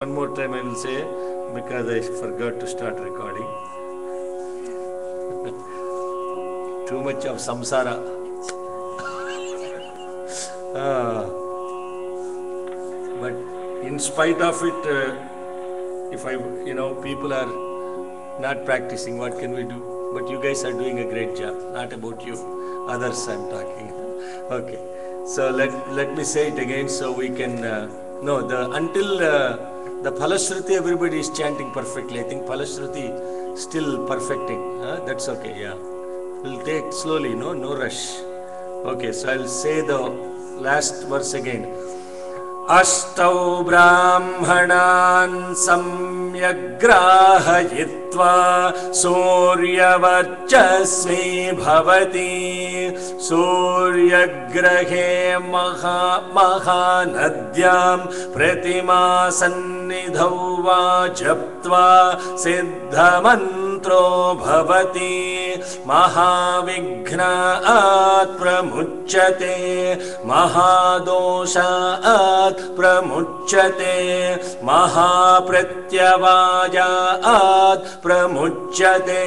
One more time I will say, because I forgot to start recording. Too much of samsara. But in spite of it, if people are not practicing, what can we do? But you guys are doing a great job. Not about you, others I'm talking. Okay, so let me say it again so we can until the Phalashruti everybody is chanting perfectly. I think Phalashruti still perfecting. That's okay. Yeah, we'll take slowly. No rush. Okay, so I'll say the last verse again. अष्टौ ब्राह्मणान् सम्यग्राहयित्वा सूर्यवर्चस्वी भवति सूर्यग्रहे महानद्यां प्रतिमासन्निधौ वा जप्त्वा सिद्धमन्त्रो भवति महाविघ्नात् प्रमुच्यते महादोषात् प्रमुच्यते महाप्रत्यवायात् प्रमुच्यते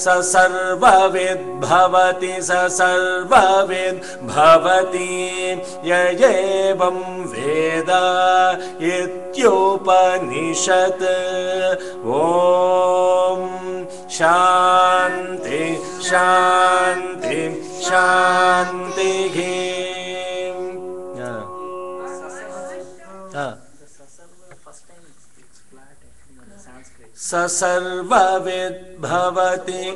स सर्वविद् भवति य एवं वेद इत्युपनिषत् ॐ शान्ति शान्ति शान्तिः सर्वविद् भवति. In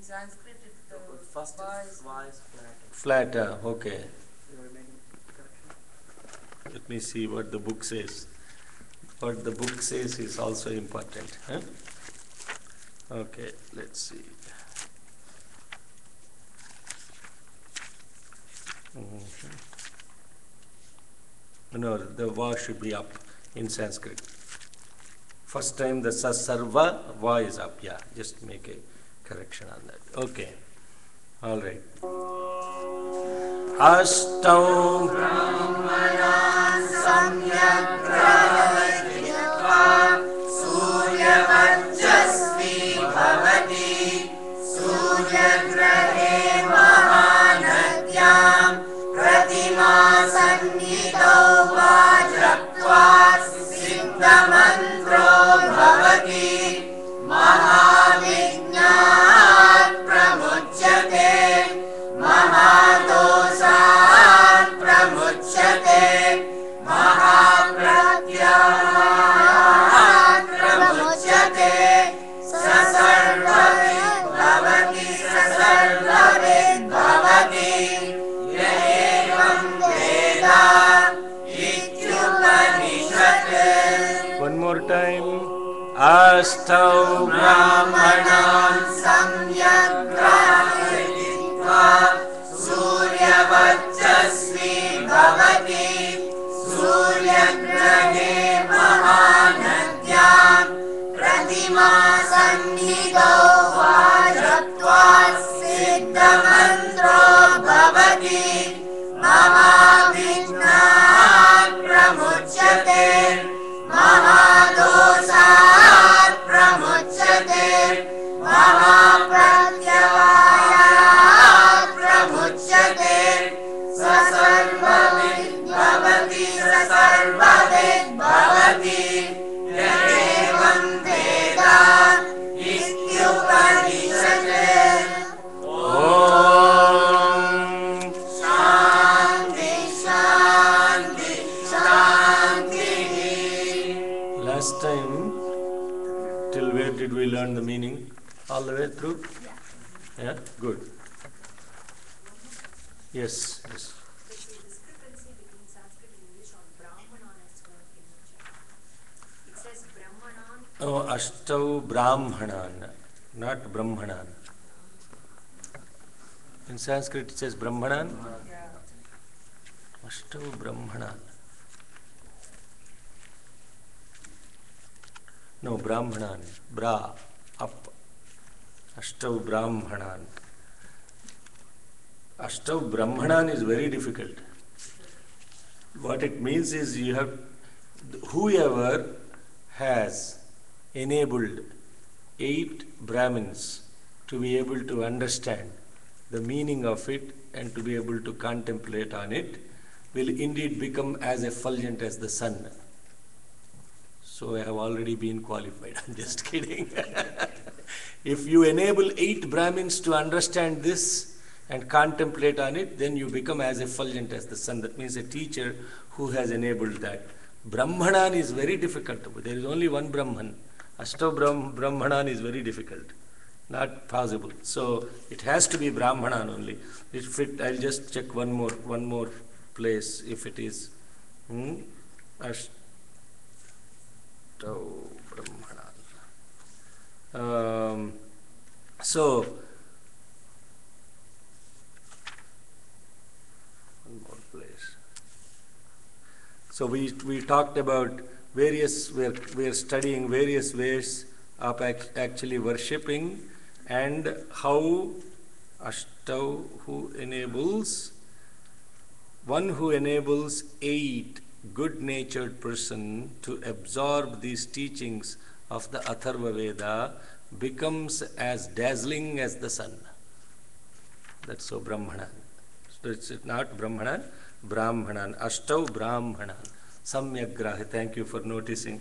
Sanskrit, the first va is flat. Okay. Let me see what the book says. What the book says is also important. Okay, let's see. No, the va should be up in Sanskrit. First time the sarva va is up. Yeah, just make a correction on that. Okay. All right. Ashtau brahmanan samyagrahayitva suryavarchasvi bhavati suryagrahe mahanadyam pratimasannitau vajaptva siddhamantro bhavati mahavignat pramuchyate महादोषात् प्रमुच्यते महाप्रत्ययात् प्रमुच्यते स सर्वविद् भवति य एवं वेद इत्युपनिषत्. One more time. Ashtau ब्राह्मणान् सम्यग्राहयित्वा सूर्यवर्चस्वी भवति सूर्यग्रहे महानद्यां प्रतिमासन्निधौ वा जप्त्वा सिद्धमन्त्रो भवति महाविघ्नात् प्रमुच्यते महादोषात् प्रमुच्यते महाप्रत्यवायात् प्रमुच्यते स सर्वविद् भवति य एवं वेद इत्युपनिषत्. शान्ति शान्ति शान्तिः. Last time, till where did we learn the meaning? All the way through? Yeah? Good. Yes. There's a discrepancy between Sanskrit and English on Brahmanan as well in the chat. It says Brahmanan. Oh, Ashtau Brahmanan, not Brahmanan. In Sanskrit it says Brahmanan. Ashtau Brahmanan. No, Brahmanan. Bra, up. Ashtau Brahmanan. Ashtau Brahmanan is very difficult. What it means is you have whoever has enabled 8 Brahmins to be able to understand the meaning of it and to be able to contemplate on it will indeed become as effulgent as the sun. So I have already been qualified. I'm just kidding. If you enable 8 Brahmins to understand this and contemplate on it, then you become as effulgent as the sun. That means a teacher who has enabled that. Brahmanan is very difficult. There is only one Brahman. Brahmanan is very difficult. Not possible. So it has to be Brahmanan only. I'll just check one more place if it is. Ashtau Brahmanan. So one more place. So we talked about various, we are studying various ways of actually worshipping and how Ashtau, one who enables 8 good-natured person to absorb these teachings of the Atharva Veda becomes as dazzling as the sun. That's so Brahmanan. So it's not Brahmanan, Brahmanan. Ashtau Brahmanan. Samyagraha. Thank you for noticing.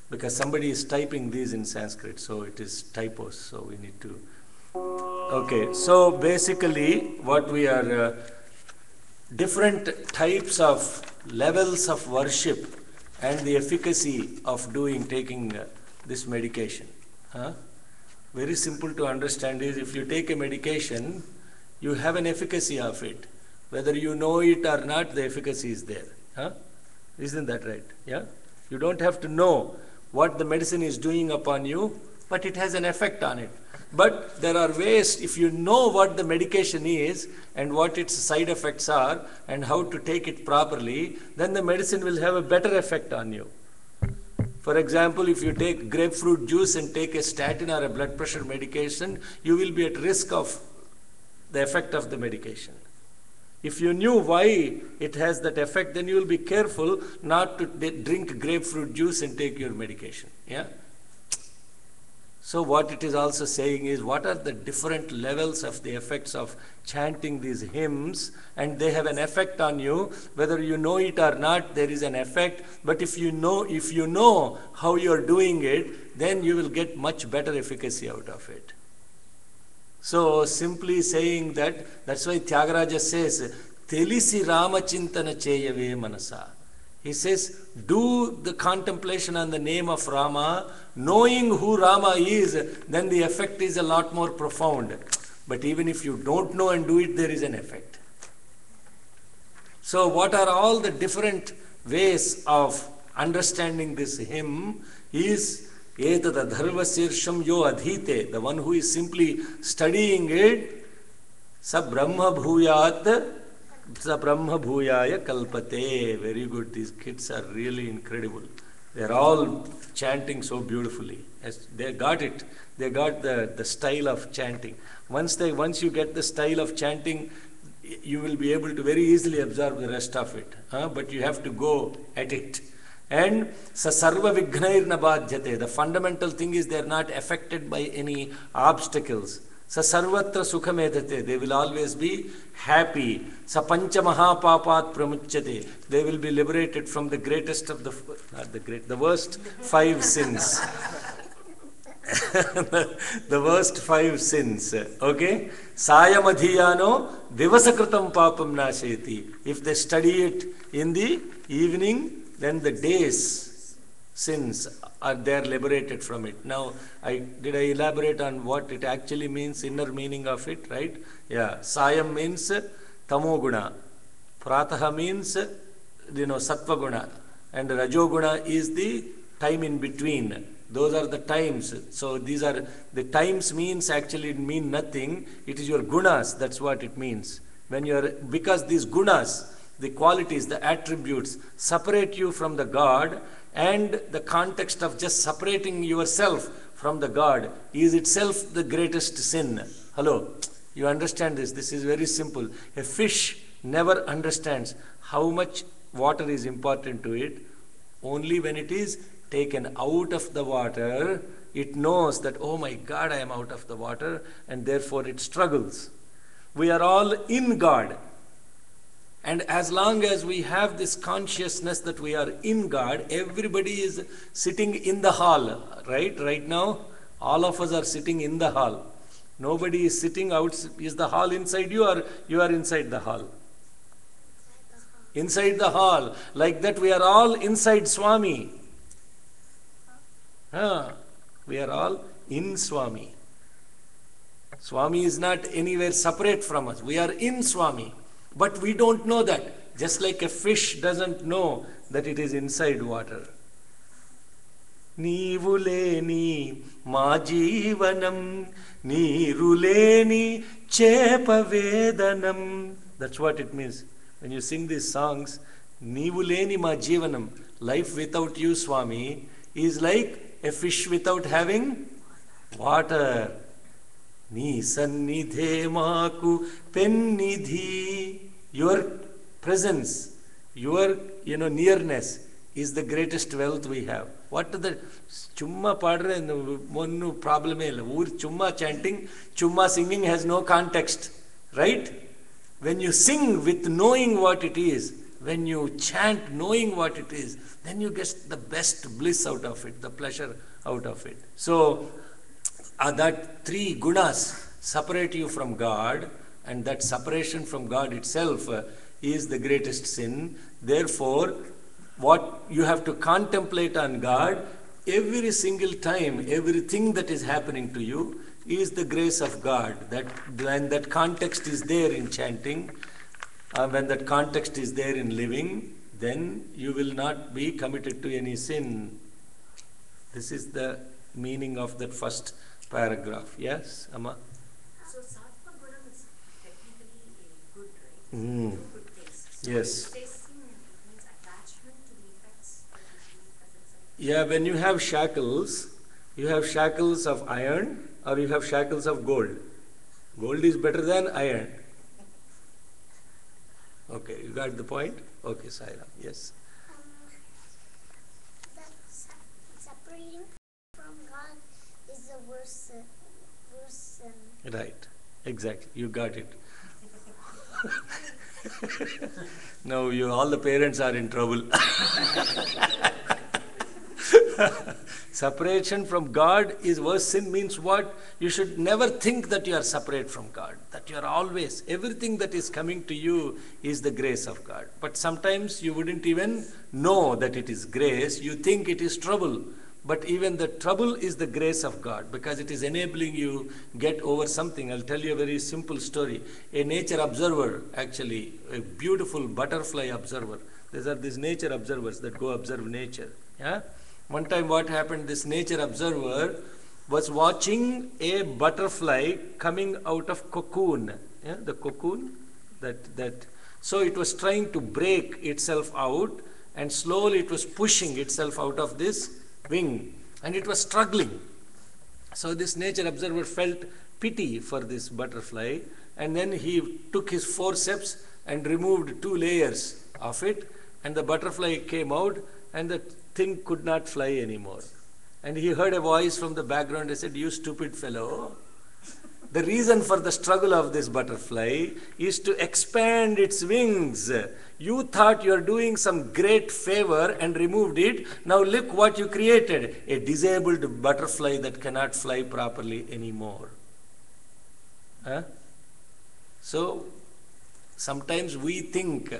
Because somebody is typing these in Sanskrit, so it is typos, so we need to. Okay, so basically what we are, different types of levels of worship and the efficacy of taking this medication. Very simple to understand is if you take a medication, you have an efficacy of it. Whether you know it or not, the efficacy is there. Isn't that right? Yeah? You don't have to know what the medicine is doing upon you, but it has an effect on it. But there are ways, if you know what the medication is and what its side effects are and how to take it properly, then the medicine will have a better effect on you. For example, if you take grapefruit juice and take a statin or a blood pressure medication, you will be at risk of the effect of the medication. If you knew why it has that effect, then you will be careful not to drink grapefruit juice and take your medication. Yeah? So what it is also saying is, what are the different levels of the effects of chanting these hymns, and they have an effect on you, whether you know it or not, there is an effect. But if you know how you are doing it, then you will get much better efficacy out of it. So simply saying that's why Tyagaraja says, Telisi Rama Chintana Cheyave Manasa. He says, do the contemplation on the name of Rama, knowing who Rama is, then the effect is a lot more profound. But even if you don't know and do it, there is an effect. So what are all the different ways of understanding this hymn is Etad Adharva Sirsham Yo Adhite, the one who is simply studying it, Sa Brahma Bhuyat, Sa Brahma Bhuyaya Kalpate. Very good. These kids are really incredible. They are all chanting so beautifully. They got it. They got the style of chanting. Once you get the style of chanting, you will be able to very easily absorb the rest of it. But you have to go at it. And sa sarva vignair na badhyate. The fundamental thing is they are not affected by any obstacles. Sa sarvatra sukhamedate. They will always be happy. Sa pancha mahapapat pramuchyate. They will be liberated from the greatest of the worst 5 sins. The worst 5 sins. Okay? Sayamadhiyano divasakritam papam nasheti. If they study it in the evening, then the day's sins are there liberated from it. Now, did I elaborate on what it actually means, inner meaning of it, right? Yeah. Sayam means tamoguna. Prataha means, sattva guna. And rajoguna is the time in between. Those are the times. So these are, the times means actually mean nothing. It is your gunas, that's what it means. Because these gunas, the qualities, the attributes, separate you from the God, and the context of just separating yourself from the God is itself the greatest sin. Hello? You understand this? This is very simple. A fish never understands how much water is important to it, Only when it is taken out of the water, it knows that, oh my God, I am out of the water, and therefore it struggles. We are all in God. And as long as we have this consciousness that we are in God, everybody is sitting in the hall, right? Right now, all of us are sitting in the hall. Nobody is sitting out. Is the hall inside you, or you are inside the hall? Inside the hall. Like that, we are all inside Swami. We are all in Swami. Swami is not anywhere separate from us. We are in Swami. But we don't know that. Just like a fish doesn't know that it is inside water. Nivuleni ma jeevanam, niruleni chepavedanam. That's what it means. When you sing these songs, Nivuleni ma jeevanam, life without you, Swami, is like a fish without having water. Ni sannidhe maku pennidhi. Your presence, your nearness is the greatest wealth we have. What the chumma padre one problem illa. Chumma chanting, chumma singing has no context, right? When you sing with knowing what it is, when you chant knowing what it is, then you get the best bliss out of it, the pleasure out of it. So that three gunas separate you from God, and that separation from God itself is the greatest sin. Therefore, what you have to contemplate on God every single time, everything that is happening to you is the grace of God. That when that context is there in chanting, when that context is there in living, then you will not be committed to any sin. This is the meaning of that first paragraph. Yes, Amma? So sattva gunam is technically a good, right? Mm. Good taste. So Yes. when you say sin, it means attachment to the effects that you do as itself. Yeah, when you have shackles of iron or you have shackles of gold. Gold is better than iron. Okay, you got the point? Okay, Sairam. Yes. That separating from God is the worst sin. Right. Exactly. You got it. Now all the parents are in trouble. Separation from God is worse sin means what? You should never think that you are separate from God. That you are always, everything that is coming to you is the grace of God. But sometimes you wouldn't even know that it is grace. You think it is trouble. But even the trouble is the grace of God, because it is enabling you get over something. I'll tell you a very simple story. A nature observer, actually, a beautiful butterfly observer. These are these nature observers that go observe nature. Yeah. One time what happened, this nature observer was watching a butterfly coming out of cocoon. Yeah, the cocoon so it was trying to break itself out, and slowly it was pushing itself out of this wing, and it was struggling. So this nature observer felt pity for this butterfly, and then he took his forceps and removed 2 layers of it, and the butterfly came out, and the thing could not fly anymore. And he heard a voice from the background. He said, "You stupid fellow, the reason for the struggle of this butterfly is to expand its wings. You thought you are doing some great favor and removed it. Now look what you created, a disabled butterfly that cannot fly properly anymore." Huh? So sometimes we think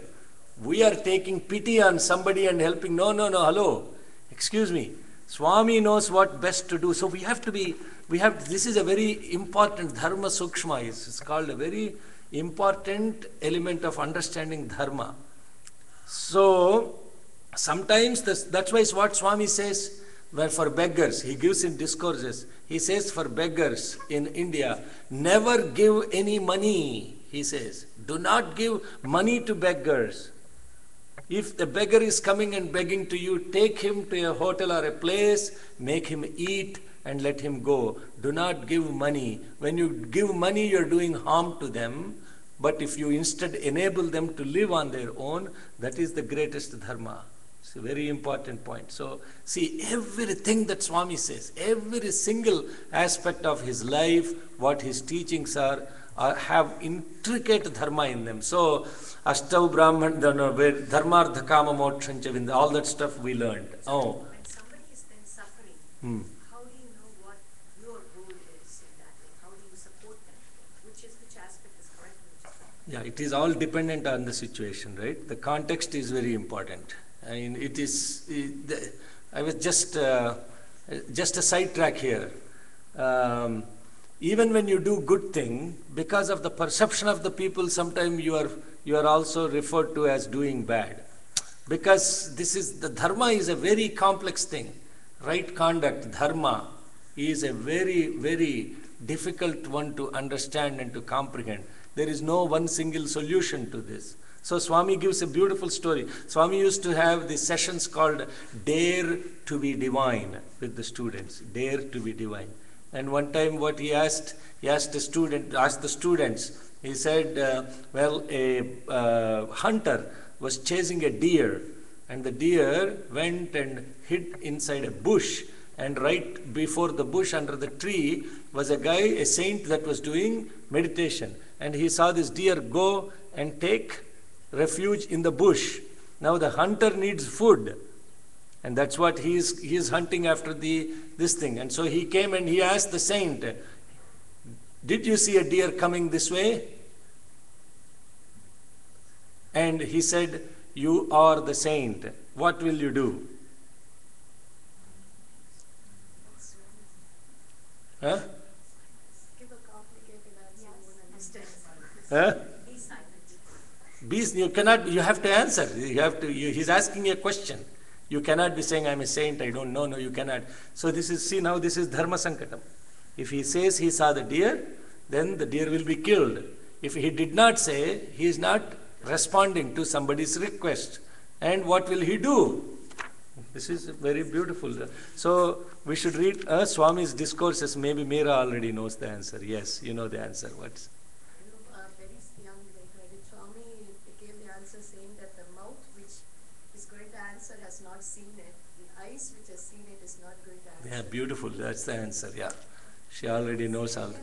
we are taking pity on somebody and helping. No, hello. Excuse me. Swami knows what best to do. So this is a very important dharma sukshma. It's called a very important element of understanding dharma. So sometimes that's why what Swami says, where for beggars, he gives in discourses, he says for beggars in India, never give any money, he says. Do not give money to beggars. If the beggar is coming and begging to you, take him to a hotel or a place, make him eat and let him go. Do not give money. When you give money, you're doing harm to them. But if you instead enable them to live on their own, that is the greatest dharma. It's a very important point. So, see, everything that Swami says, every single aspect of his life, what his teachings are have intricate dharma in them. So, Ashtav Brahman, Dharmartha Kama Mokshancha Vinda, all that stuff we learned. Oh. When somebody is then suffering, how do you know what your role is in that? Like, how do you support them? Which aspect is correct? Yeah, it is all dependent on the situation, right? The context is very important. I mean, it is. I was just a sidetrack here. Even when you do good thing, because of the perception of the people, sometimes you are also referred to as doing bad. Because the dharma is a very complex thing. Right conduct, dharma, is a very, very difficult one to understand and to comprehend. There is no one single solution to this. So Swami gives a beautiful story. Swami used to have these sessions called Dare to be Divine with the students. Dare to be Divine. And one time what he asked the students, he said, a hunter was chasing a deer, and the deer went and hid inside a bush, and right before the bush under the tree was a saint that was doing meditation, and he saw this deer go and take refuge in the bush. Now the hunter needs food, and that's what he is hunting after this thing. And so he came and he asked the saint, "Did you see a deer coming this way?" And he said, "You are the saint. What will you do?" Huh? Give a complicated answer. You won't understand. Huh? Be You silent. have to answer. He's asking you a question. You cannot be saying, "I'm a saint, I don't know." No, you cannot. So this is Dharma Sankatam. If he says he saw the deer, then the deer will be killed. If he did not say, he is not responding to somebody's request. And what will he do? This is very beautiful. So we should read Swami's discourses. Maybe Meera already knows the answer. Yes, you know the answer. What's? Very young, Swami gave the answer saying that the mouth which is going to answer has not seen it. The eyes which has seen it is not going to answer. Yeah, beautiful. That's the answer. Yeah, she already knows all.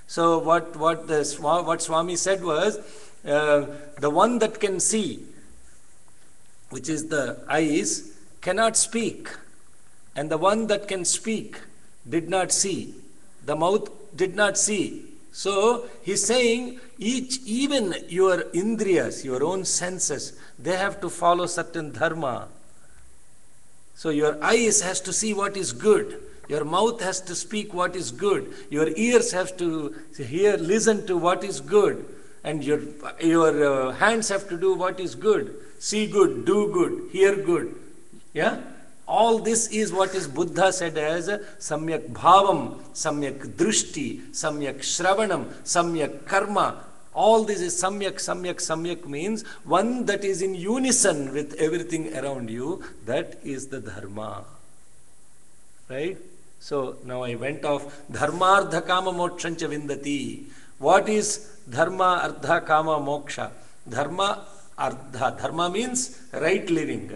So what Swami said was, the one that can see, which is the eyes, cannot speak, and the one that can speak did not see. The mouth did not see. So he's saying even your indriyas, your own senses, they have to follow certain dharma. So your eyes has to see what is good. Your mouth has to speak what is good. Your ears have to listen to what is good. And your hands have to do what is good. See good, do good, hear good. Yeah? All this is what is Buddha said as samyak bhavam, samyak drishti, samyak shravanam, samyak karma. All this is samyak means one that is in unison with everything around you. That is the dharma. Right? So now I went off. Dharmartha kama mokshancha vindati. What is dharma, artha, kama, moksha? Dharma, artha. Dharma means right living.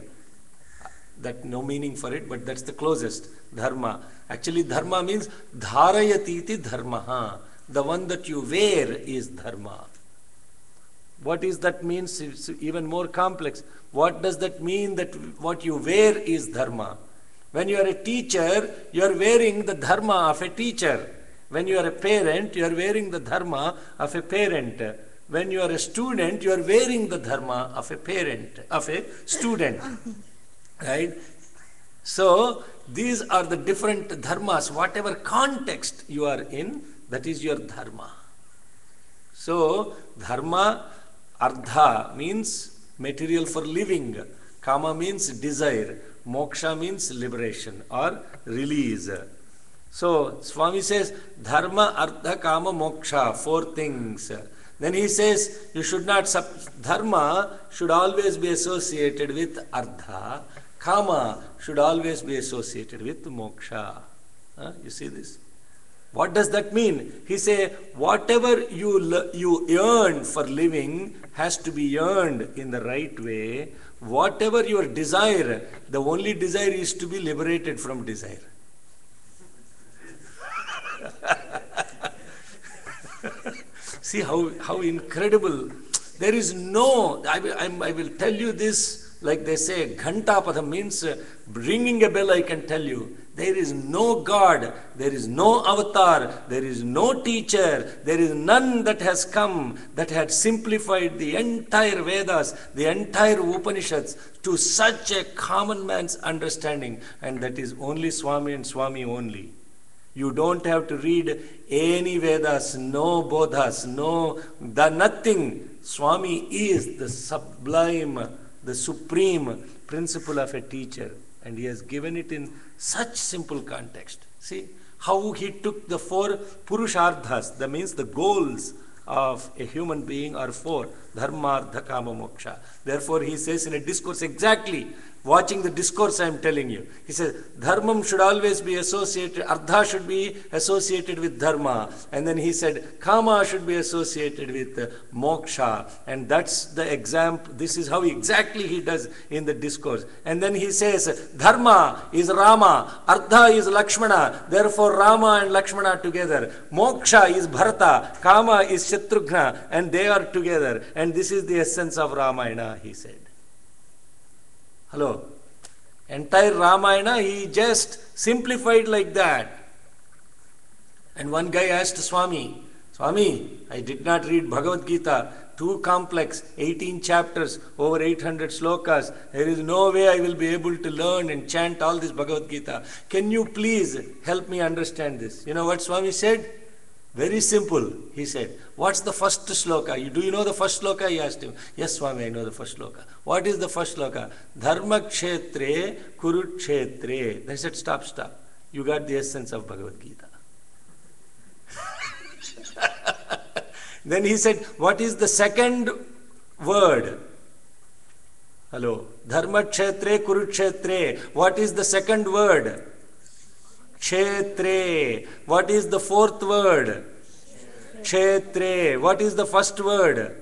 That no meaning for it, but that's the closest. Dharma. Actually, dharma means dharayatiti dharmaha. The one that you wear is dharma. What is that means? It's even more complex. What does that mean that what you wear is dharma? When you are a teacher, you are wearing the dharma of a teacher. When you are a parent, you are wearing the dharma of a parent. When you are a student, you are wearing the dharma of a parent, of a student. Right? So, these are the different dharmas. Whatever context you are in, that is your dharma. So, dharma, ardha means material for living. Kama means desire. Moksha means liberation or release. So, Swami says, dharma, artha, kama, moksha, 4 things. Then he says, you should not, dharma should always be associated with ardha. Kama should always be associated with moksha. You see this? What does that mean? He say, whatever you earn for living has to be earned in the right way. Whatever your desire, the only desire is to be liberated from desire. See how incredible. There is no, I will tell you this, like they say, Ghantapadam means ringing a bell, I can tell you. There is no God, there is no avatar, there is no teacher, there is none that has come that had simplified the entire Vedas, the entire Upanishads to such a common man's understanding, and that is only Swami and Swami only. You don't have to read any Vedas, no Bodhas, nothing. Swami is the sublime, the supreme principle of a teacher, and he has given it in such simple context. See how he took the 4 Purusharthas, that means the goals of a human being are 4, Dharma, Artha, Kama, Moksha. Therefore he says in a discourse exactly, watching the discourse I am telling you. He says, Dharmam should always be associated, Artha should be associated with Dharma. And then he said, Kama should be associated with Moksha. And that's the example, this is how exactly he does in the discourse. And then he says, Dharma is Rama, Artha is Lakshmana, therefore Rama and Lakshmana together. Moksha is Bharata, Kama is Shatrughna, and they are together. And this is the essence of Ramayana, he said. Hello. Entire Ramayana, he just simplified like that. And one guy asked Swami, Swami, I did not read Bhagavad Gita, too complex, 18 chapters, over 800 slokas. There is no way I will be able to learn and chant all this Bhagavad Gita. Can you please help me understand this? You know what Swami said? Very simple, he said. What's the first sloka? Do you know the first sloka? He asked him. Yes, Swami, I know the first sloka. What is the first sloka? Dharma kshetre kurukshetre. Then he said, stop. You got the essence of Bhagavad Gita. Then he said, what is the second word? Hello. Dharma kshetre kurukshetre. What is the second word? Kshetre. What is the fourth word? Kshetre. What is the first word?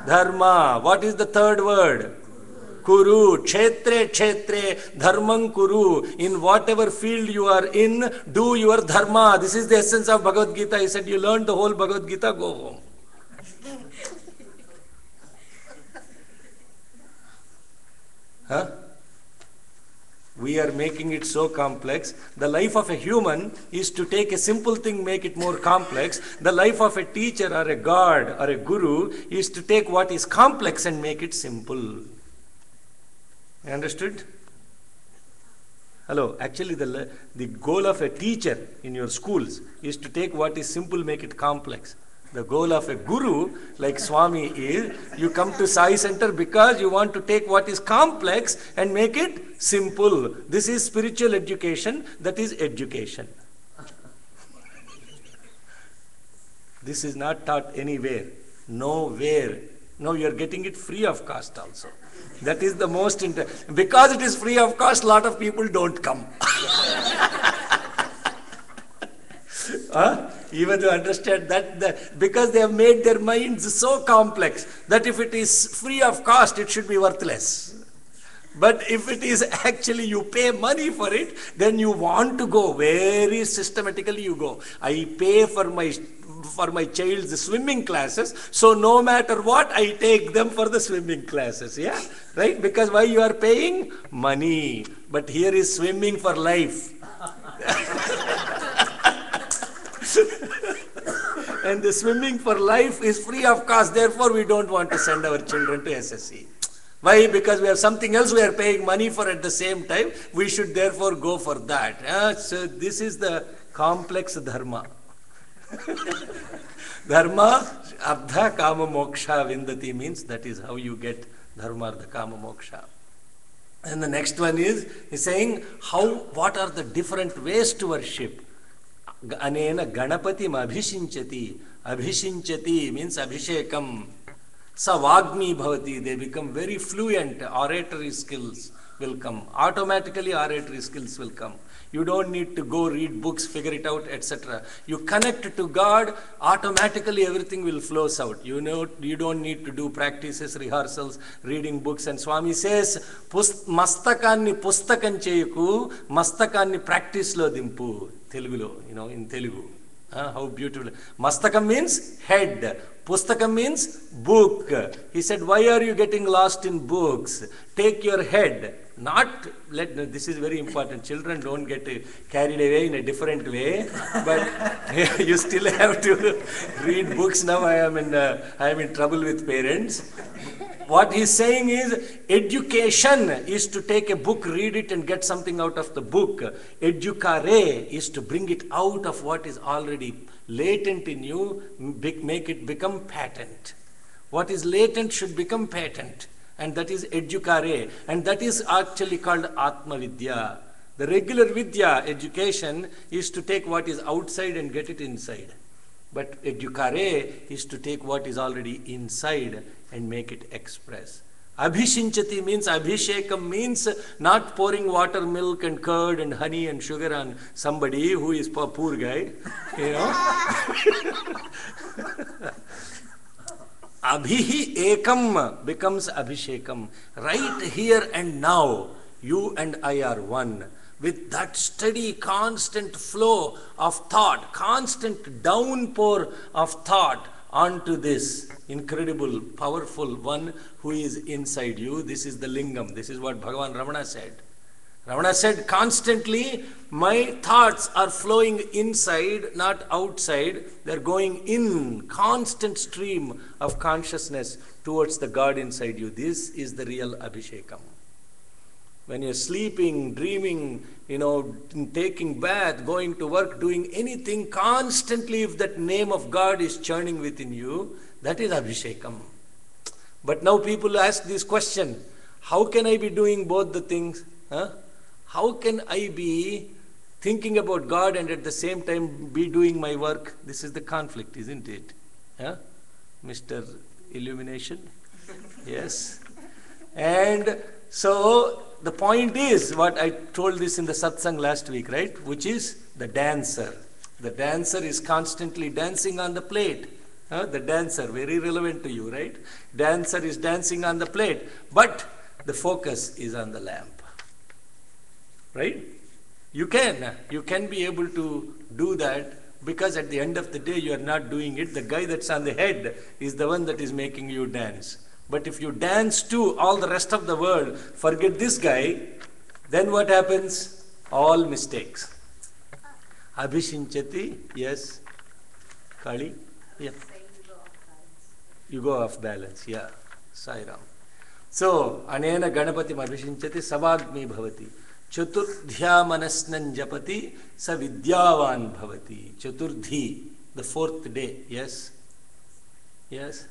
Dharma. What is the third word? Kuru. Kshetre. Dharmam kuru. In whatever field you are in, do your dharma. This is the essence of Bhagavad Gita. He said, you learned the whole Bhagavad Gita, go home. Huh? We are making it so complex. The life of a human is to take a simple thing, make it more complex. The life of a teacher or a god or a guru is to take what is complex and make it simple. You understood? Hello. Actually, the goal of a teacher in your schools is to take what is simple, make it complex. The goal of a guru, like Swami is, you come to Sai Center because you want to take what is complex and make it simple. This is spiritual education, that is education. This is not taught anywhere, nowhere. No, you are getting it free of cost also. That is the most because it is free of cost, lot of people don't come. Even to understand that, because they have made their minds so complex that if it is free of cost, it should be worthless. But if it is actually you pay money for it, then you want to go very systematically. You go. I pay for my child's swimming classes, so no matter what, I take them for the swimming classes. Yeah, right? Because why you are paying money, but here is swimming for life. And the swimming for life is free of cost. Therefore, we don't want to send our children to SSC. Why? Because we have something else we are paying money for at the same time. We should therefore go for that. So this is the complex dharma. Dharma, Artha, Kama, Moksha, Vindati means that is how you get Dharma, Artha, Kama, Moksha. And the next one is, he's saying, what are the different ways to worship? Anena Ganapatim Abhishinchati. Abhishinchati means Abhishekam. Savagmi bhavati. They become very fluent. Oratory skills will come. Automatically oratory skills will come. You don't need to go read books, figure it out, etc. You connect to God, automatically everything will flow out. You know, you don't need to do practices, rehearsals, reading books. And Swami says, Mastakanni pustakam cheyaku, Mastakanni practice lo dimpu. Telugulo, you know, in Telugu. How beautiful. Mastakam means head. Pustakam means book. He said, why are you getting lost in books? Take your head. This is very important. Children don't get carried away in a different way, but you still have to read books. Now I am in trouble with parents. What he's saying is, education is to take a book, read it and get something out of the book. Educare is to bring it out of what is already latent in you, make it become patent. What is latent should become patent. And that is educare. And that is actually called Atma Vidya. The regular Vidya, education, is to take what is outside and get it inside. But educare is to take what is already inside and make it express. Abhishinchati means, abhishekam means not pouring water, milk and curd and honey and sugar on somebody who is a poor guy, you know. Abhihi ekam becomes abhishekam. Right here and now, you and I are one. With that steady, constant flow of thought, constant downpour of thought onto this incredible, powerful one who is inside you. This is the lingam. This is what Bhagavan Ramana said. Ramana said, constantly, my thoughts are flowing inside, not outside. They're going in, constant stream of consciousness towards the God inside you. This is the real Abhishekam. When you're sleeping, dreaming, you know, taking bath, going to work, doing anything, constantly if that name of God is churning within you, that is Abhishekam. But now people ask this question, how can I be doing both the things? How can I be thinking about God and at the same time be doing my work? This is the conflict, isn't it? Mr. Illumination? Yes. And so the point is, what I told this in the satsang last week, right? Which is the dancer. The dancer is constantly dancing on the plate. The dancer, very relevant to you, right? Dancer is dancing on the plate, but the focus is on the lamp. Right? You can be able to do that, because at the end of the day you are not doing it. The guy that's on the head is the one that is making you dance. But if you dance to all the rest of the world, forget this guy, then what happens? All mistakes. Abhishinchati, yes. Kali? Yeah. You go off balance, yeah. Sai Ram. So, anena Ganapatim Abhishinchati Savagmi Bhavati. Chaturdhya manasnan japati sa vidyavan bhavati. Chaturdhi, the fourth day. Yes? Yes?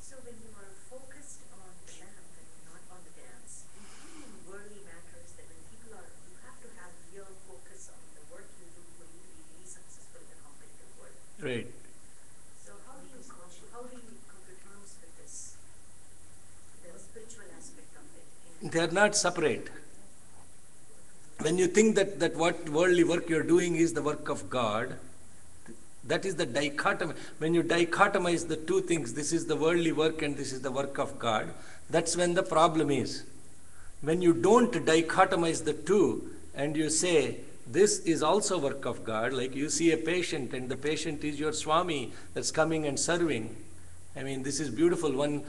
So when you are focused on the lamp and not on the dance, including in worldly matters, that when people are, you have to have real focus on the work you do for you to be really successful in the competitive world. Right. So how do you come to terms with this, the spiritual aspect of it? They are not separate. When you think that what worldly work you are doing is the work of God, that is the dichotomy. When you dichotomize the two things, this is the worldly work and this is the work of God, that's when the problem is. When you don't dichotomize the two and you say, this is also work of God, like you see a patient and the patient is your Swami that's coming and serving. I mean, this is beautiful. One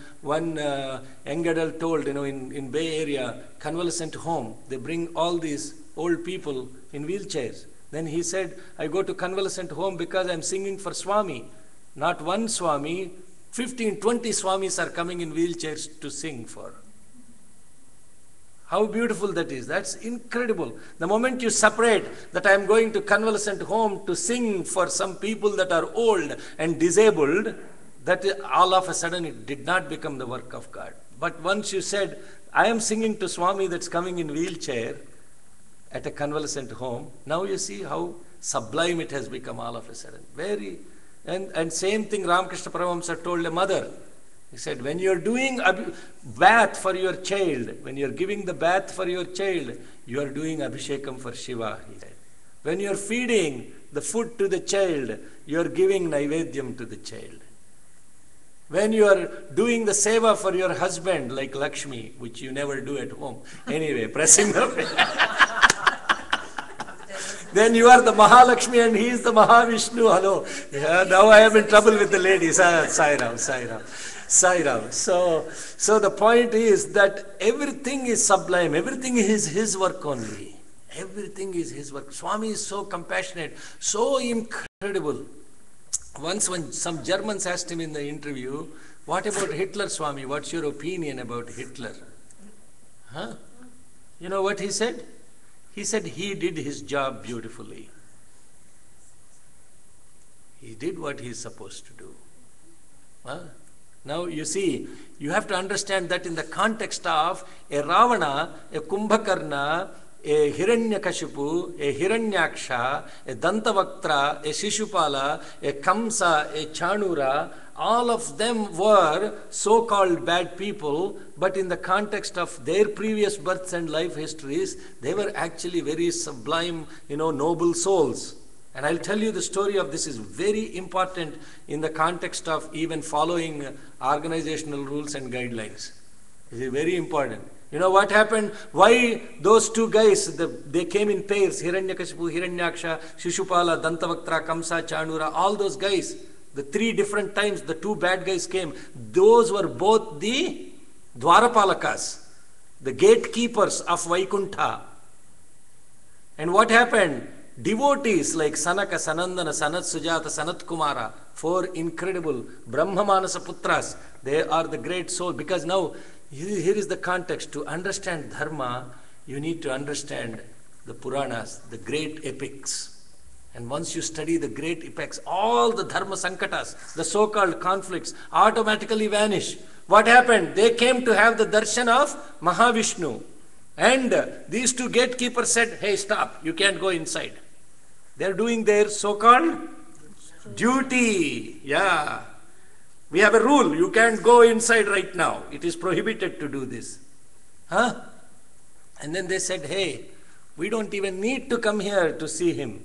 young adult told, you know, in Bay Area, convalescent home, they bring all these old people in wheelchairs. Then he said, I go to convalescent home because I'm singing for Swami. Not one Swami, 15, 20 Swamis are coming in wheelchairs to sing for. How beautiful that is. That's incredible. The moment you separate that I'm going to convalescent home to sing for some people that are old and disabled, that all of a sudden it did not become the work of God. But once you said, I am singing to Swami that's coming in wheelchair at a convalescent home, now you see how sublime it has become all of a sudden. And same thing Ramakrishna Paramahamsa told a mother. He said, when you're doing bath for your child, when you're giving the bath for your child, you are doing Abhishekam for Shiva, he said. When you are feeding the food to the child, you are giving naivedyam to the child. When you are doing the seva for your husband, like Lakshmi, which you never do at home, anyway, pressing the then you are the Mahalakshmi and he is the Mahavishnu. Hello. Yeah, now I am in trouble with the ladies. Sai Ram. So the point is that everything is sublime. Everything is his work only. Everything is his work. Swami is so compassionate, so incredible. Once when some Germans asked him in the interview, what about Hitler, Swami? What's your opinion about Hitler? Huh? You know what he said? He said he did his job beautifully. He did what he is supposed to do. Huh? Now you see, you have to understand that in the context of a Ravana, a Kumbhakarna, a Hiranyakashipu, a Hiranyaksha, a Dantavaktra, a Shishupala, a Kamsa, a Chanura, all of them were so-called bad people, but in the context of their previous births and life histories, they were actually very sublime, noble souls. And I'll tell you the story of this is very important in the context of even following organizational rules and guidelines. It is very important. You know what happened? Why those two guys, they came in pairs, Hiranyakashipu, Hiranyaksha, Shishupala, Dantavaktra, Kamsa, Chanura, all those guys, the 3 different times the 2 bad guys came, those were both the Dwarapalakas, the gatekeepers of Vaikuntha. And what happened? Devotees like Sanaka, Sanandana, Sanat Sujata, Sanat Kumara, 4 incredible Brahmamanasa Putras, they are the great soul. Because now, here is the context. To understand Dharma, you need to understand the Puranas, the great epics. And once you study the great epics, all the Dharma Sankatas, the so-called conflicts, automatically vanish. What happened? They came to have the darshan of Mahavishnu. And these 2 gatekeepers said, hey, stop, you can't go inside. They're doing their so-called duty. Yeah. We have a rule, you can't go inside right now. It is prohibited to do this. Huh? And then they said, hey, we don't even need to come here to see him.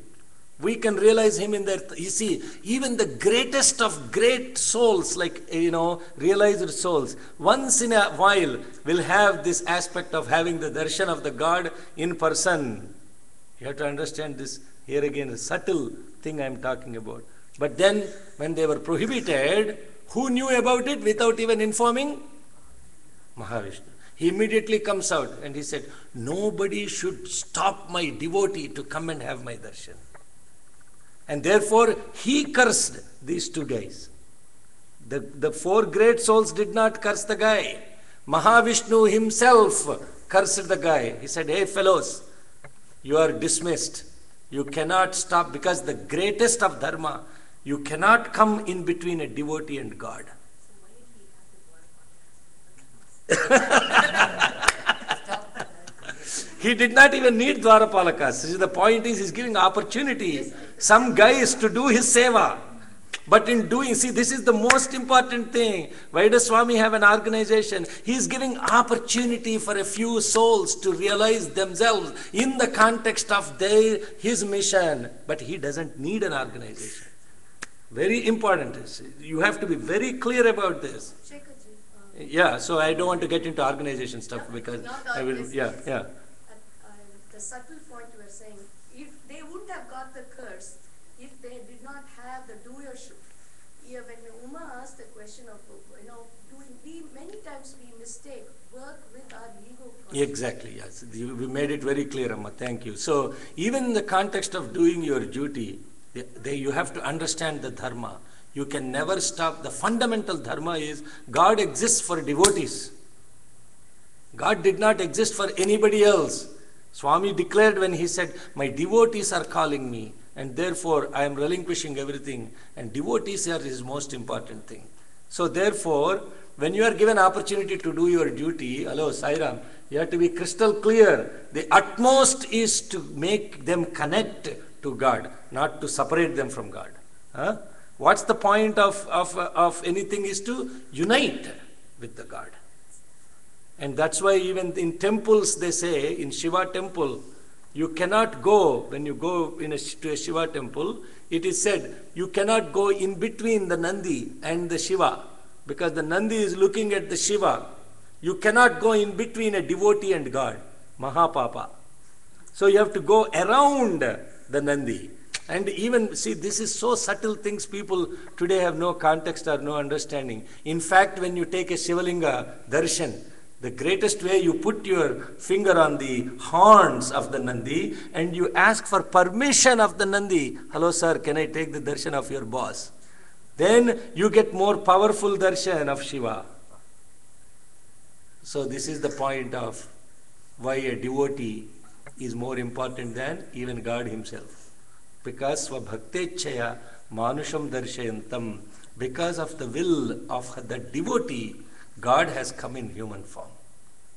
We can realize him in that. You see, even the greatest of great souls, like, realized souls, once in a while will have this aspect of having the darshan of the God in person. You have to understand this. Here again, a subtle thing I am talking about. But then, when they were prohibited, who knew about it without even informing? Mahavishnu. He immediately comes out and he said, nobody should stop my devotee to come and have my darshan. And therefore, he cursed these 2 guys. The 4 great souls did not curse the guy. Mahavishnu himself cursed the guy. He said, hey fellows, you are dismissed. You cannot stop, because the greatest of Dharma, you cannot come in between a devotee and God. He did not even need Dwarapalakas. The point is, he's giving opportunity, some guys to do his seva. But in doing, see, this is the most important thing. Why does Swami have an organization? He's giving opportunity for a few souls to realize themselves in the context of his mission. But he doesn't need an organization. Very important. You have to be very clear about this. Shekharji, Yeah, so I don't want to get into organization stuff because not I will, organization. yeah. The subtle point you were saying, if they wouldn't have got the curse, if they did not have the doership. Yeah, when Uma asked the question of, many times we mistake work with our ego. Exactly, yes. We made it very clear, Amma. Thank you. So, even in the context of doing your duty, you have to understand the dharma. You can never stop. The fundamental dharma is God exists for devotees. God did not exist for anybody else. Swami declared when he said, my devotees are calling me, and therefore I am relinquishing everything. And devotees are his most important thing. So therefore, when you are given opportunity to do your duty, hello, Sairam, you have to be crystal clear. The utmost is to make them connect to God, not to separate them from God. Huh? What's the point of anything is to unite with the God. And that's why even in temples they say, in Shiva temple, You cannot go, when you go to a Shiva temple, it is said, you cannot go in between the Nandi and the Shiva, because the Nandi is looking at the Shiva. You cannot go in between a devotee and God, Mahapapa. So you have to go around the Nandi. And even, see, this is so subtle things people today have no context or no understanding. In fact, when you take a Shivalinga darshan, the greatest way, you put your finger on the horns of the Nandi and you ask for permission of the Nandi. Hello sir, can I take the darshan of your boss? Then you get more powerful darshan of Shiva. So this is the point of why a devotee is more important than even God himself. Because svabhaktechaya manusham darshayantam, because of the will of the devotee, God has come in human form.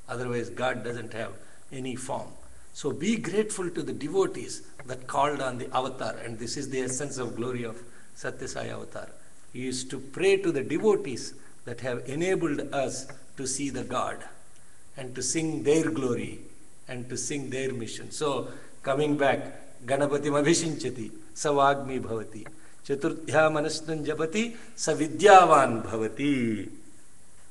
Otherwise, God doesn't have any form. So be grateful to the devotees that called on the avatar. And this is the essence of glory of Satya Sai avatar. He is to pray to the devotees that have enabled us to see the God and to sing their glory and to sing their mission. So coming back, Ganapatim Abhishinchati, Savagmi Bhavati, Chaturthya Manasnan Japati, Savidyavan Bhavati.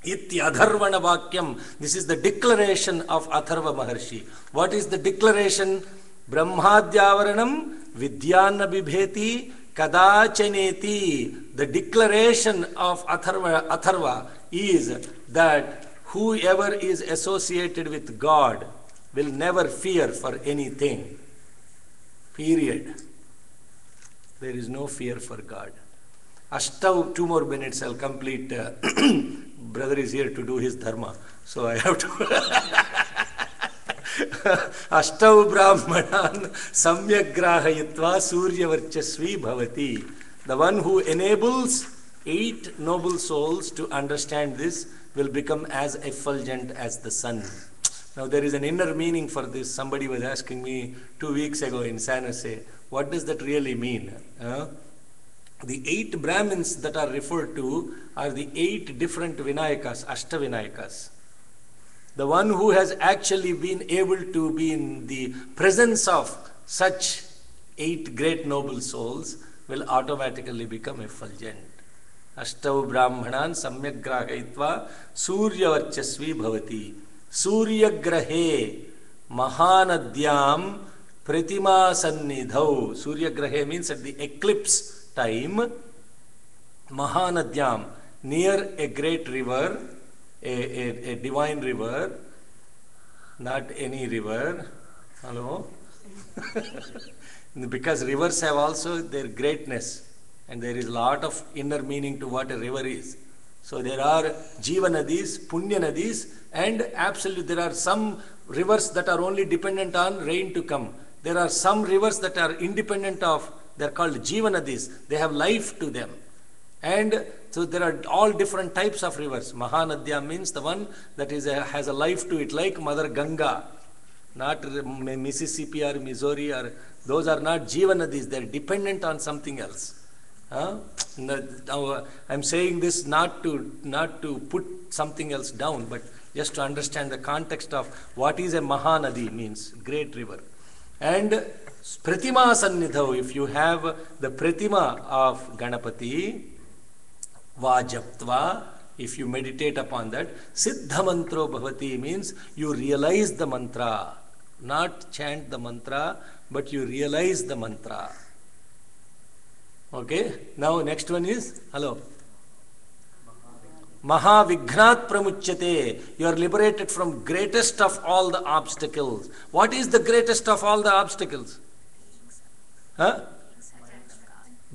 Iti Adharvana Vakyam. This is the declaration of Atharva Maharshi. What is the declaration? Brahmadyavaranam Vidyana Bibheti Kadachaneti. The declaration of Atharva is that whoever is associated with God will never fear for anything. Period. There is no fear for God. Ashtav, 2 more minutes, I'll complete. Brother is here to do his dharma, so I have to. Ashtav Brahmanan Samyak Grahayitva Suryavarchasvi Bhavati. The one who enables 8 noble souls to understand this will become as effulgent as the sun. Now there is an inner meaning for this. Somebody was asking me 2 weeks ago in San Jose, what does that really mean? The 8 Brahmins that are referred to are the 8 different Vinayakas, Ashtavinayakas. The one who has actually been able to be in the presence of such 8 great noble souls will automatically become effulgent. Ashtav Brahmanan Samyak Grahayitva Suryavarchasvi Bhavati. Suryagrahe Mahanadyam Pratima Sannidhau. Suryagrahe means at the eclipse time, Mahanadyam, near a great river, a divine river, not any river. Hello? Because rivers have also their greatness, and there is a lot of inner meaning to what a river is. So there are Jiva Nadis, Punya Nadis, and absolutely there are some rivers that are only dependent on rain to come. There are some rivers that are independent of, they are called Jiva Nadis. They have life to them. And so there are all different types of rivers. Mahanadya means the one that has a life to it, like Mother Ganga. Not Mississippi or Missouri, or those are not Jiva Nadis. They are dependent on something else. Now, I'm saying this not to put something else down, but just to understand the context of what is a Mahanadi means, great river. And Pratima Sannidhau, if you have the Pratima of Ganapati, Vajaptva, if you meditate upon that, Siddha Mantro Bhavati means you realize the mantra, not chant the mantra, but you realize the mantra. Okay, now next one is, hello. Mahavighnat Pramuchyate. You are liberated from greatest of all the obstacles. What is the greatest of all the obstacles?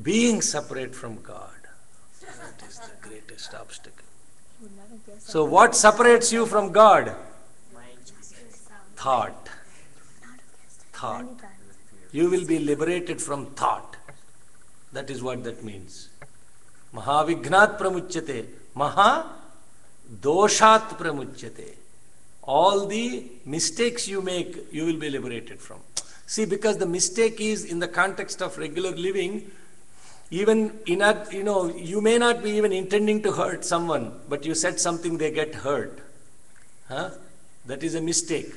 Being separate from God. That is the greatest obstacle. So what separates you from God? Thought. Thought. You will be liberated from thought. That is what that means. Mahavighnat Pramuchyate. Maha Doshat Pramuchyate. All the mistakes you make, you will be liberated from. See, because the mistake is in the context of regular living, even in a, you may not be even intending to hurt someone, but you said something, they get hurt. That is a mistake.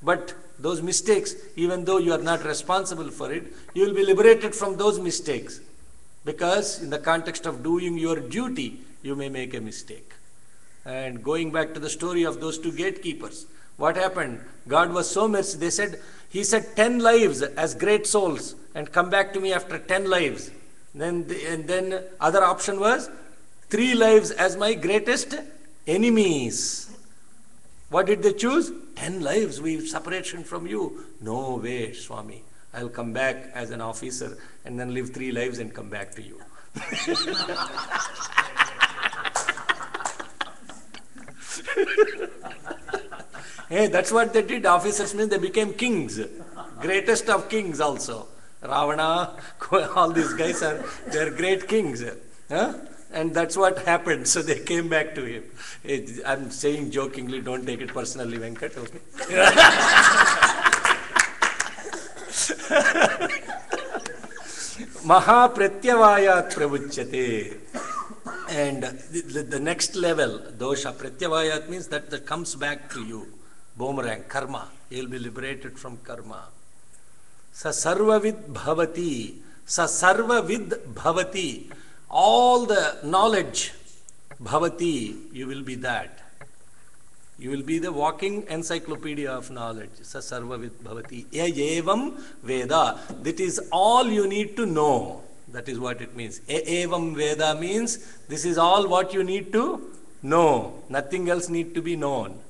But those mistakes, even though you are not responsible for it, you will be liberated from those mistakes. Because in the context of doing your duty, you may make a mistake. And going back to the story of those two gatekeepers, what happened? God was so merciful. He said 10 lives as great souls and come back to me after 10 lives. And then other option was 3 lives as my greatest enemies. What did they choose? 10 lives, we separation from you. No way, Swami. I'll come back as an officer and then live 3 lives and come back to you. Hey, that's what they did. Officers means they became kings. Greatest of kings also. Ravana, all these guys they're great kings. Huh? And that's what happened. So they came back to him. I'm saying jokingly, don't take it personally, Venkat, okay? Maha Pratyavayat Pravuchyate. And the next level, dosha, Pratyavayat means that comes back to you. Boomerang, karma. You'll be liberated from karma. Sa sarvavid bhavati. Sa sarvavid bhavati. All the knowledge, bhavati, you will be that. You will be the walking encyclopedia of knowledge. Sa sarvavid bhavati. Evam Veda. That is all you need to know. That is what it means. Evam Veda means this is all what you need to know. Nothing else need to be known.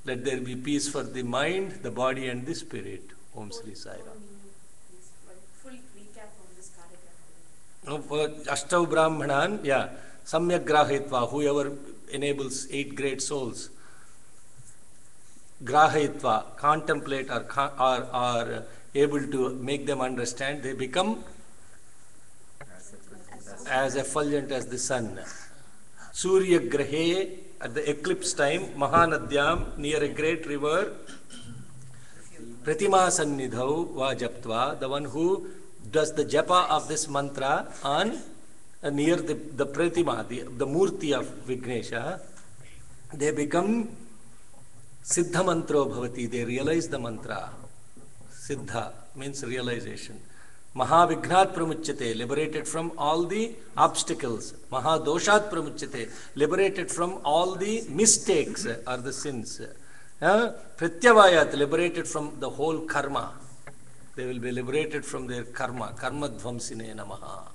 Let there be peace for the mind, the body and the spirit. Om Sri Sai Ram. Full recap on this paragraph. Ashtav Brahmanan, yeah. Samyak Grahitva, whoever enables 8 great souls. Grahitva, contemplate or are able to make them understand, they become as effulgent as the sun. Surya Grahe, at the eclipse time, Mahanadyam, near a great river, Pratima Sannidhau va Japtva, the one who does the japa of this mantra on near the Pratima, the Murti of Vignesha, they become Siddha Mantro Bhavati, they realize the mantra. Siddha means realization. Mahavighnat Pramuchyate, liberated from all the obstacles. Mahadoshat Pramuchyate, liberated from all the mistakes or the sins. Pratyavayat, liberated from the whole karma. They will be liberated from their karma. Karma dvamsine namaha.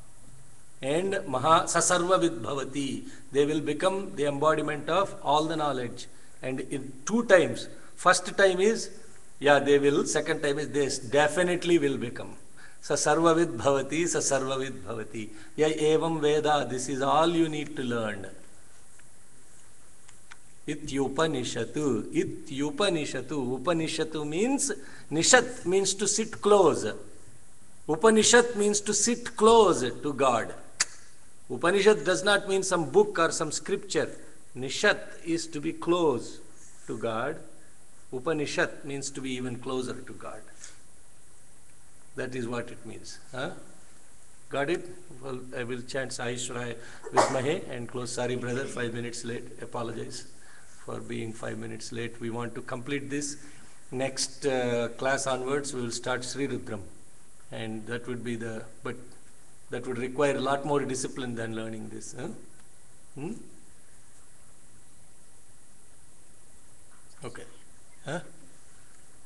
And sasarva vidbhavati, they will become the embodiment of all the knowledge. And in 2 times, first time is, yeah, they will, second time is, they definitely will become. Sasarva vidbhavati, sasarva vidbhavati. Ya evam Veda, this is all you need to learn. Ityupanishatu. Ityupanishatu. Upanishatu means, Nishat means to sit close. Upanishad means to sit close to God. Upanishad does not mean some book or some scripture. Nishat is to be close to God. Upanishad means to be even closer to God. That is what it means. Huh? Got it? Well, I will chant Sahishwaraya Vidmahe and close. Sorry, brother, 5 minutes late. Apologize for being 5 minutes late. We want to complete this. Next class onwards, we will start Sri Rudram. And that would be but that would require a lot more discipline than learning this. Huh? Okay. Huh?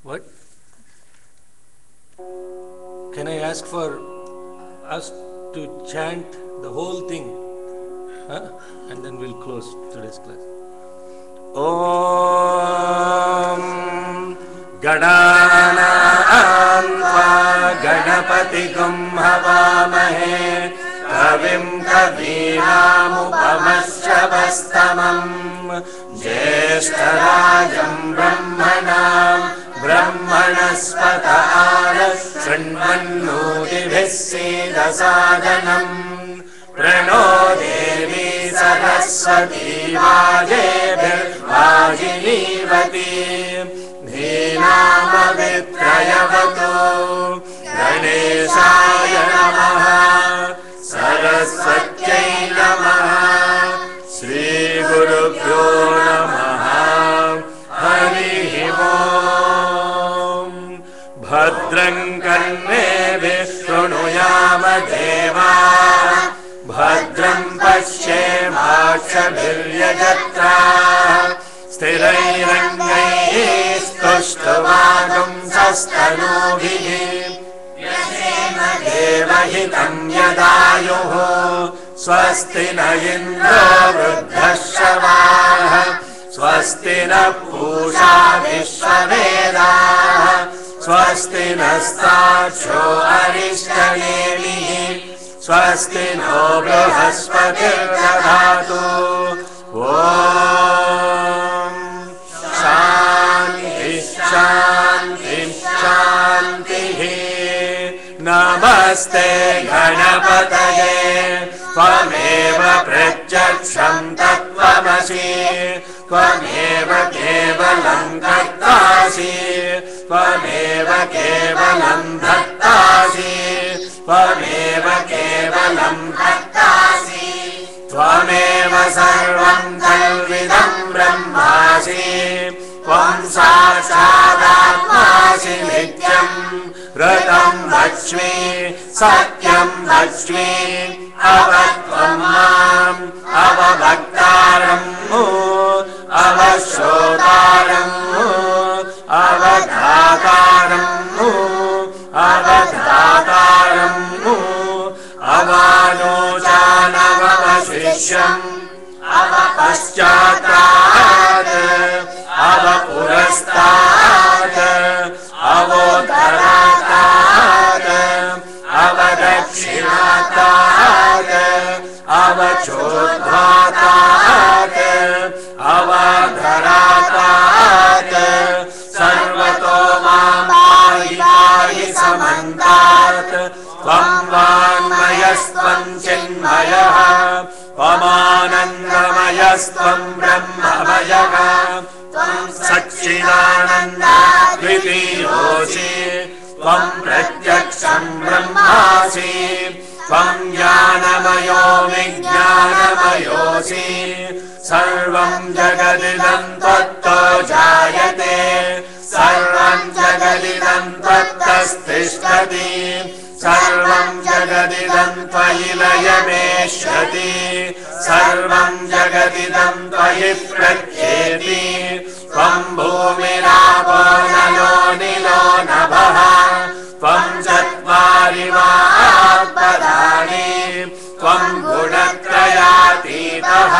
What? Can I ask for us to chant the whole thing? Huh? And then we'll close today's class. Om Gananam Ganapatikum Havamahe Kavim Kavinamupamashravastamam Jeshtarajam Brahmanam Brahmanaspata Shrinvannudivissedasadanam Prano Devi Saraswati Vajebhir Vajinivati Dhinamavitrayavato Ganeshaya Namaha Saraswatyai Namaha Sri Gurubhyo Namaha Hari Om शृणुयाम देवाः भद्रं पश्येमाक्षभिर्यजत्राः स्थिरैरङ्गैः स्तुष्ट्वागुंसस्तनूभिः देवहितं यदायुः स्वस्ति न इन्द्रो वृद्धश्रवाः स्वस्ति न पूषा विश्ववेदाः स्वस्ति नस्तार्क्ष्यो अरिष्टनेमिः स्वस्ति no बृहस्पतिर्दधातु ॐ शान्ति शान्ति शान्तिः नमस्ते गणपतये त्वमेव प्रत्यक्षं तत्त्वमसि त्वमेव केवलं कर्तासि त्वमेव केवलं धर्तासि त्वमेव केवलं कर्तासि त्वमेव सर्वं कल्विदं ब्रह्मासि त्वं साक्षादात्मासि नित्यं ऋतं वच्मि सत्यं वच्मि अवत्वं माम् अवभक्तारम् अवश्रोतारम् अवधातारम् अवधातारम् अवानोचानवशिष्यम् अवपश्चातात् अवपुरस्तात् अवोत्तरात् अवदक्षिणातात् अवचोद्धातात् अवधरातात् सर्वतो मां पाहि पाहि समन्तात् त्वं वाङ्मयस्त्वं चिन्मयः त्वमानन्दमयस्त्वं ब्रह्ममयः त्वं सच्चिदानन्दाद्वितीयोऽसि त्वं प्रत्यक्षं ब्रह्मासि त्वं ज्ञानमयो विज्ञानमयोऽसि सर्वं जगदिदं त्वत्तो जायते सर्वं जगदिदं त्वत्तस्तिष्ठति सर्वं जगदिदं त्वयि लयमेष्यति सर्वं जगदिदं त्वयि प्रत्येति त्वं भूमिरापो नलो निलो नभः त्वं चत्वारि वाक्पदानि त्वं गुणत्रयातीतः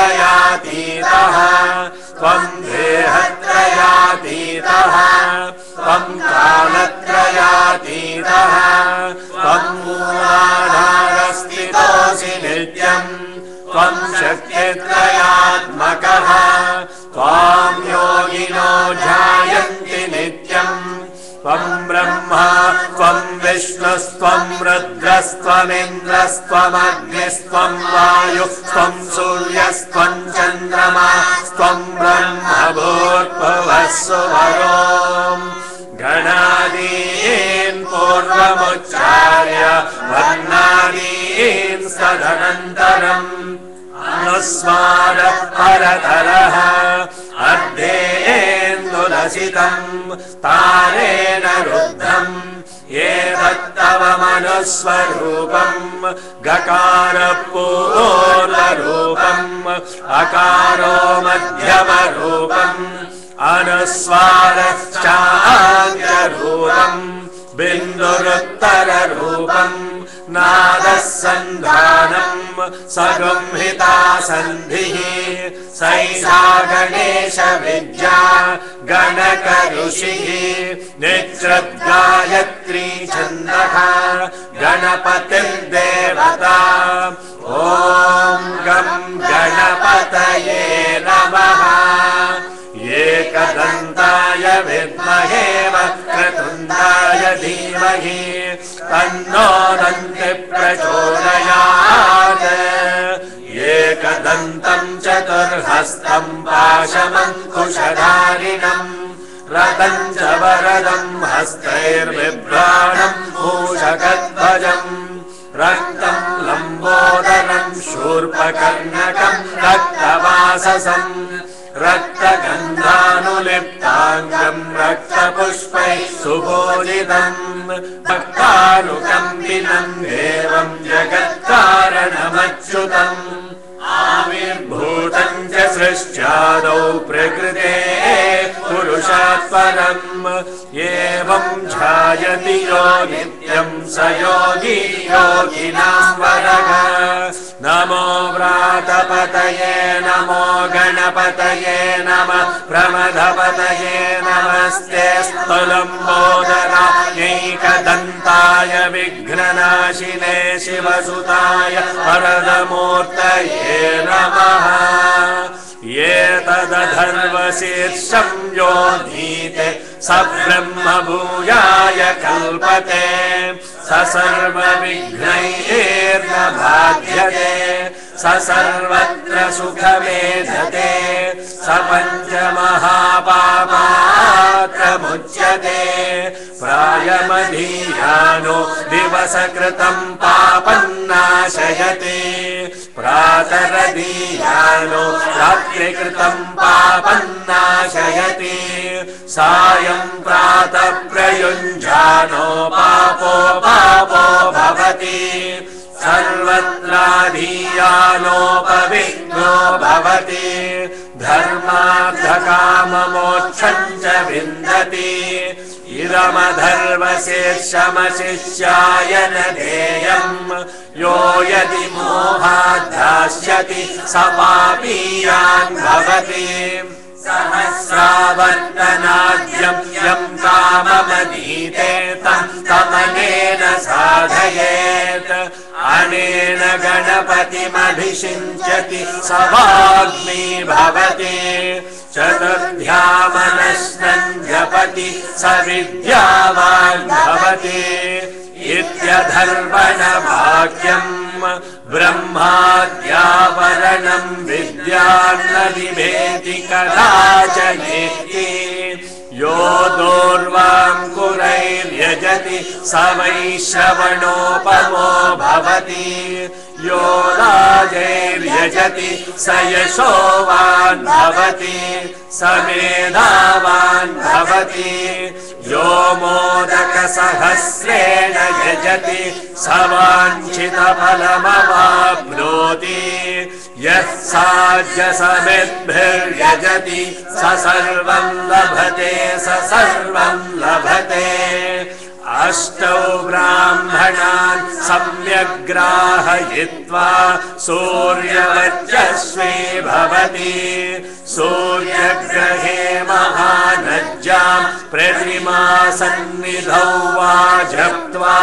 त्वमवस्थात्रयातीतः त्वं देहत्रयातीतः त्वं कालत्रयातीतः त्वं मूलाधारस्थितोऽसि नित्यम् त्वं शक्तित्रयात्मकः त्वां योगिनो ध्यायन्ति नित्यम् त्वं ब्रह्मा त्वं विष्णुस्त्वं रुद्रस्त्वमिन्द्रस्त्वमग्निस्त्वं वायुस्त्वं सूर्यस्त्वं चन्द्रमास्त्वं ब्रह्म भूर्भुवस्सुवरोम् गणादीन् पूर्वमुच्चार्य वर्णादीन् सदनन्तरम् अनुस्वारः परतरः अर्धेन्दुलसितम् तारेण रुद्धम् एतत्तव मनुस्वरूपम् गकारपूर्वरूपम् अकारो मध्यमरूपम् अनुस्वारश्चान्त्यरूपम् बिन्दुरुत्तररूपम् नादः सन्धानम् सगुंहिता सन्धिः सैषा गणेश विद्या गणकऋषिः निश्रुद्गायत्री छन्दः गणपतिर्देवता ॐ गं गणपतये नमः एकदन्ताय विद्महे वक्रतुण्डाय धीमहि तन्नो दन्ति प्रचोदयात् एकदन्तं चतुर्हस्तं पाशमङ्कुशधारिणम् रथं च वरदं हस्तैर्बिभ्राणं मूषकध्वजम् रक्तं लम्बोदरं शूर्पकर्णकं रक्तवाससम् रक्तगन्धानुलिप्ताङ्गम् रक्तपुष्पैः सुपूजितम् भक्तानुकम्पिनम् देवम् जगत्कारणमच्युतम् आविर्भूतम् च सृष्ट्यादौ प्रकृते पुरुषात् परम् एवम् ध्यायति यो नित्यम् स योगी योगिनाम् वरः नमो व्रातपतये नमो गणपतये नमः प्रमथपतये नमस्ते स्थलम्बोदरायैकदन्ताय विघ्ननाशिने शिवसुताय वरदमूर्तये नमः एतदधर्वशीर्षं यो नीते स ब्रह्म भूयाय कल्पते स सर्वविघ्नैर्न बाध्यते स सर्वत्र सुखमेधते स पञ्चमहापापात्रमुच्यते प्रायमधीयानो दिवसकृतं पापं नाशयति प्रातरधीयानो रात्रिकृतं पापं नाशयति सायं प्रातः प्रयुञ्जानो पापो पापो भवति सर्वत्राधीयानोपविघ्नो भवति धर्मार्थकाममोक्षं च विन्दति इदमधर्वशीर्षमशिष्याय न देयम् यो यदि मोहाद्धास्यति स पापीयान् भवति सहस्रावर्तनाद्यं यं काममधीते तं तमनेन साधयेत् अनेन गणपतिमभिषिञ्चति स वाग्मी भवति चतुर्ध्यामनस्नं जपति स विद्यावान् भवति इत्यधर्वणभाग्यम् ब्रह्माद्यावरणं विद्यान्न विभेति कदाचनेति यो दूर्वाङ्कुरैर्यजति स वैश्रवणोपमो भवति यो राजैर्यजति स यशोवान् भवति स मेधावान् भवति यो मोदकसहस्रेण यजति स वाञ्छितफलमवाप्नोति यः साध्यसमिद्भिर्यजति स सर्वं लभते स सर्वं लभते अष्टौ ब्राह्मणान् सम्यग्राहयित्वा सूर्यवर्चस्वी भवति सूर्यग्रहे महानज्यां प्रतिमासन्निधौ वा जप्त्वा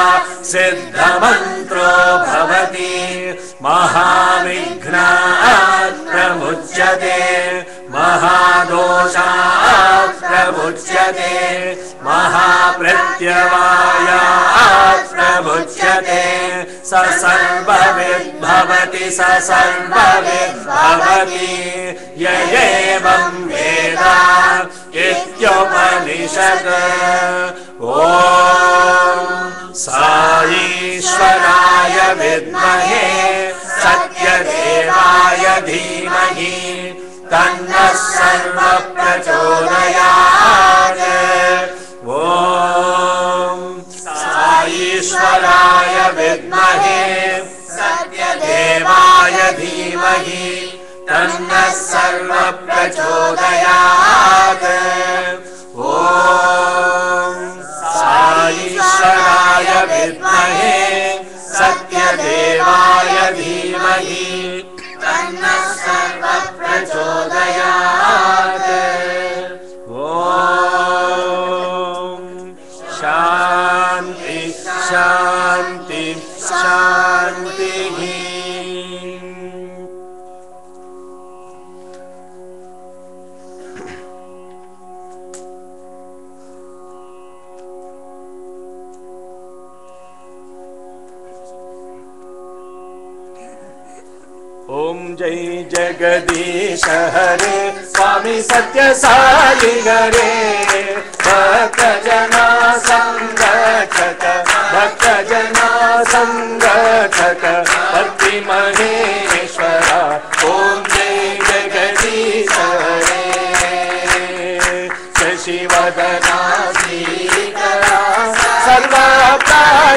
सिद्धमन्त्रो भवति महाविघ्नात् प्रमुच्यते महादोषात् प्रमुच्यते महाप्रत्यवायात् प्रमुच्यते स सर्वविद्भवति स सर्वविद्भवति य एवं वेद इत्युपनिषत् ॐ साईश्वराय विद्महे सत्यदेवाय धीमहि तन्नः सर्वः प्रचोदयात् ॐ साईश्वराय विद्महे सत्यदेवाय धीमहि तन्नः सर्वः प्रचोदयात् ॐ साईश्वराय विद्महे सत्यदेवाय धीमहि तन्नः सर्वः प्रचोदयात् ॐ शान्ति शान्ति शान्तिः ओम जय जगदीश हरे स्वामी सत्य साई हरे भक्त जना संरक्षक भक्त जना संरक्षक भक्ति महेश्वरा ओम जय जगदीश हरे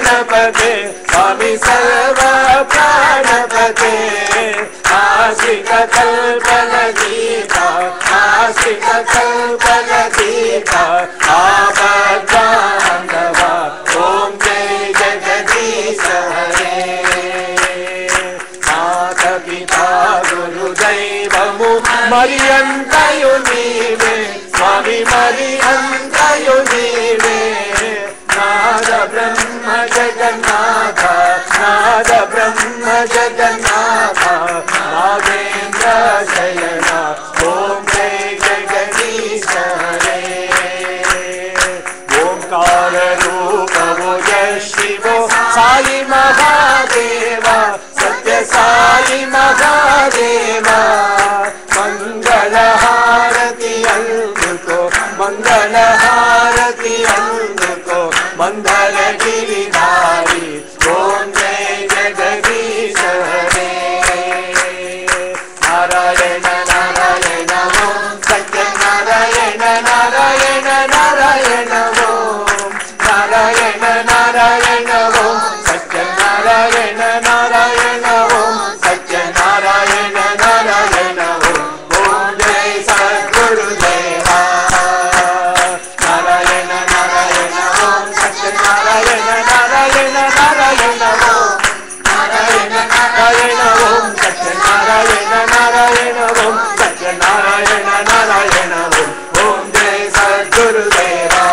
प्राणपते स्वामी सर्व प्राणपते आश्रित कल्पलतीता आश्रित कल्पलतीता आपद्बान्धवा ॐ जय जगदीश हरे माता पिता गुरुदैवमु मरियन्तयु नीवे स्वामी मरियन्तयु नीवे नाद ब्रह्म जगन्नाथ नाद ब्रह्म जगन्नाथ नागेन्द्र शयना ॐ जय जगदीश हरे ओंकार रूप वो जय शिवो साई महादेवा सत्य साई महादेवा मंगल हारति अंधको मंगल हारति अंधको मंगल गिरिधारी ओम जय जगदीश हरे नारायण नारायण ओम सत्य नारायण नारायण नारायण ओम नारायण नारायण ओम सत्य नारायण नारायण ओम सत्य नारायण नारायण ओम जय सद्गुरुदेवा नारायण नारायण ओम सत्य नारायण नारायण नारायण ओम नारायण नारायण ओम सत्य नारायण नारायण ओम सत्य नारायण नारायण ओम जय सद्गुरुदेवा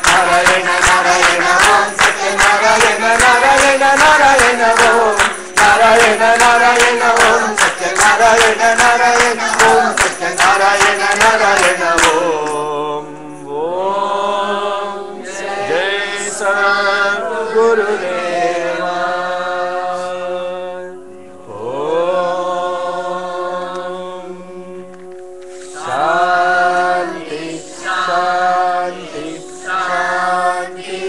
नारायण नारायण ओम सत्य नारायण नारायण नारायण ओम नारायण नारायण ओम सत्य नारायण नारायण ओम सत्य नारायण नारायण ओम जय सद्गुरुदेवा शांति शांति शांति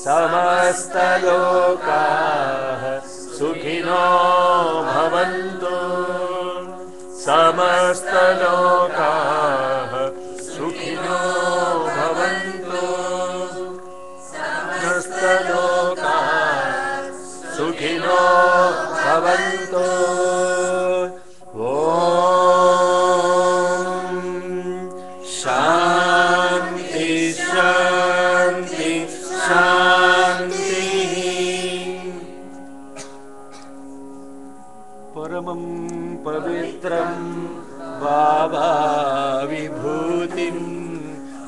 समस्त लोकाः सुखिनो भवन्तु समस्त लोकाः सुखिनो भवन्तु समस्त लोकाः सुखिनो भवन्तु शांति शांति शांति परमं पवित्रं बाबा विभूतिं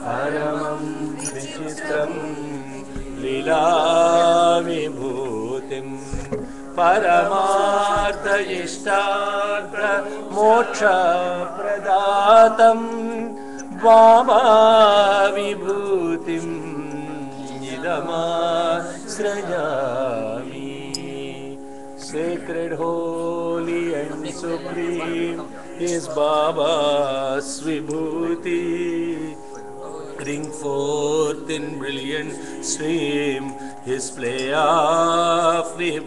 परमं विचित्रं लीला विभूतिं परमार्थ इष्टार्थ मोक्ष प्रदातं बाबा विभूतिं इदमाश्रयामि sacred, holy and supreme is Baba's Vibhuti. Bring forth in brilliant stream his play of Vibhuti.